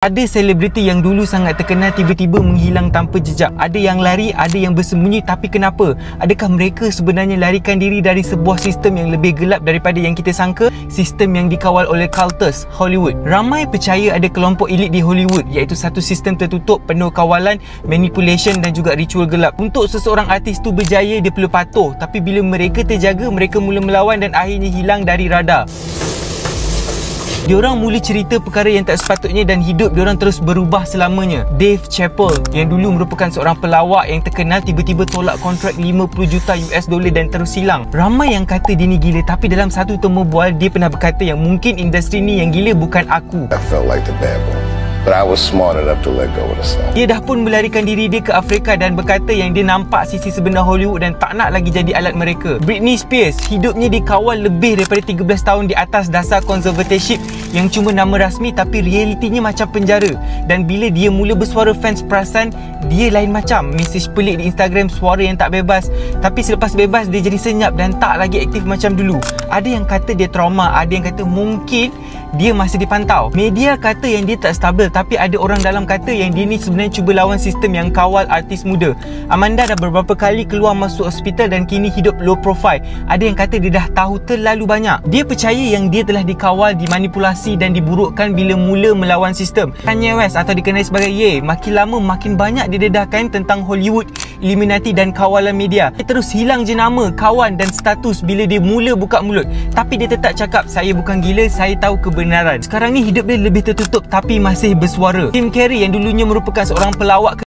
Ada selebriti yang dulu sangat terkenal tiba-tiba menghilang tanpa jejak. Ada yang lari, ada yang bersembunyi, tapi kenapa? Adakah mereka sebenarnya larikan diri dari sebuah sistem yang lebih gelap daripada yang kita sangka? Sistem yang dikawal oleh cultus Hollywood. Ramai percaya ada kelompok elit di Hollywood, iaitu satu sistem tertutup penuh kawalan, manipulation dan juga ritual gelap. Untuk seseorang artis tu berjaya, dia perlu patuh. Tapi bila mereka terjaga, mereka mula melawan dan akhirnya hilang dari radar. Diorang mula cerita perkara yang tak sepatutnya dan hidup diorang terus berubah selamanya. Dave Chappelle yang dulu merupakan seorang pelawak yang terkenal tiba-tiba tolak kontrak 50 juta US dollar dan terus hilang. Ramai yang kata dia ni gila, tapi dalam satu temu bual dia pernah berkata yang mungkin industri ni yang gila bukan aku. I felt like the bad boy. But I was smart enough to let go of the song. Dia dah pun melarikan diri dia ke Afrika dan berkata yang dia nampak sisi sebenar Hollywood dan tak nak lagi jadi alat mereka. Britney Spears, hidupnya dikawal lebih daripada 13 tahun di atas dasar conservatorship yang cuma nama rasmi tapi realitinya macam penjara. Dan bila dia mula bersuara fans perasan, dia lain macam. Mesej pelik di Instagram, suara yang tak bebas. Tapi selepas bebas dia jadi senyap dan tak lagi aktif macam dulu. Ada yang kata dia trauma, ada yang kata mungkin dia masih dipantau. Media kata yang dia tak stabil, tapi ada orang dalam kata yang dia ni sebenarnya cuba lawan sistem yang kawal artis muda. Amanda dah beberapa kali keluar masuk hospital dan kini hidup low profile. Ada yang kata dia dah tahu terlalu banyak. Dia percaya yang dia telah dikawal, dimanipulasi dan diburukkan bila mula melawan sistem. Kanye West atau dikenali sebagai Ye, makin lama makin banyak didedahkan tentang Hollywood, Illuminati dan kawalan media. Dia terus hilang jenama, kawan dan status bila dia mula buka mulut. Tapi dia tetap cakap, saya bukan gila, saya tahu kebenaran. Sekarang ni hidup dia lebih tertutup tapi masih bersuara. Jim Carrey yang dulunya merupakan seorang pelawak